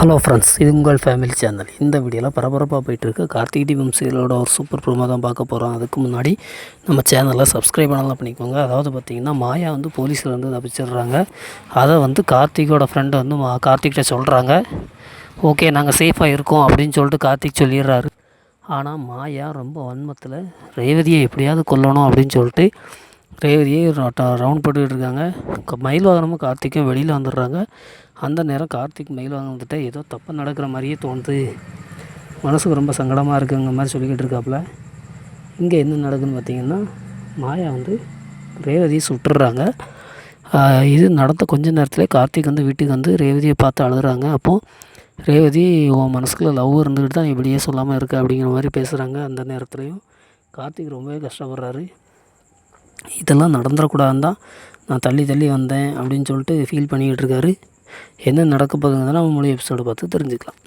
Hello friends, இது உங்கள் family channel. இந்த வீடியோவில் பரபரப்பாக போயிட்டுருக்கு கார்த்திக் தீபம் சீரியலோட ஒரு சூப்பர் ப்ரோமோ தான் பார்க்க போகிறோம். அதுக்கு முன்னாடி நம்ம சேனலை சப்ஸ்கிரைப் பண்ணலாம் பண்ணிக்கோங்க. அதாவது பார்த்திங்கன்னா, மாயா வந்து போலீஸில் வந்து தப்பிச்சிடுறாங்க. அதை வந்து கார்த்திகோட ஃப்ரெண்டு வந்து கார்த்திக்கிட்ட சொல்கிறாங்க. ஓகே, நாங்கள் சேஃபாக இருக்கோம் அப்படின்னு சொல்லிட்டு கார்த்திக் சொல்லிடுறாரு. ஆனால் மாயா ரொம்ப வன்மத்தில் ரேவதியை எப்படியாவது கொல்லணும் அப்படின்னு சொல்லிட்டு ரேவதியை ரவுண்ட் போட்டுக்கிட்டு இருக்காங்க. மயில் வாகனமும் கார்த்திக்கும் வெளியில் வந்துடுறாங்க. அந்த நேரம் கார்த்திக் மயில் வாகனம் வந்துட்டு ஏதோ தப்பு நடக்கிற மாதிரியே தோணுது, மனசுக்கு ரொம்ப சங்கடமாக இருக்குங்கிற மாதிரி சொல்லிக்கிட்டு இருக்காப்புல. இங்கே என்ன நடக்குதுன்னு பார்த்திங்கன்னா, மாயா வந்து ரேவதியை சுட்டுடுறாங்க. இது நடந்த கொஞ்ச நேரத்தில் கார்த்திக் வந்து வீட்டுக்கு வந்து ரேவதியை பார்த்து அழுகுறாங்க. அப்போது ரேவதி, உன் மனசுக்குள்ள லவ் இருந்துக்கிட்டு தான் இப்படியே சொல்லாமல் இருக்க அப்படிங்கிற மாதிரி பேசுகிறாங்க. அந்த நேரத்துலையும் கார்த்திக் ரொம்பவே கஷ்டப்படுறாரு. இதெல்லாம் நடந்துடக்கூடாதுன்னு தான் நான் தள்ளி தள்ளி வந்தேன் அப்படின்னு சொல்லிட்டு ஃபீல் பண்ணிக்கிட்டு இருக்காரு. என்ன நடக்க போகுதுங்கிறத நம்ம முழு எபிசோடு பார்த்து தெரிஞ்சுக்கலாம்.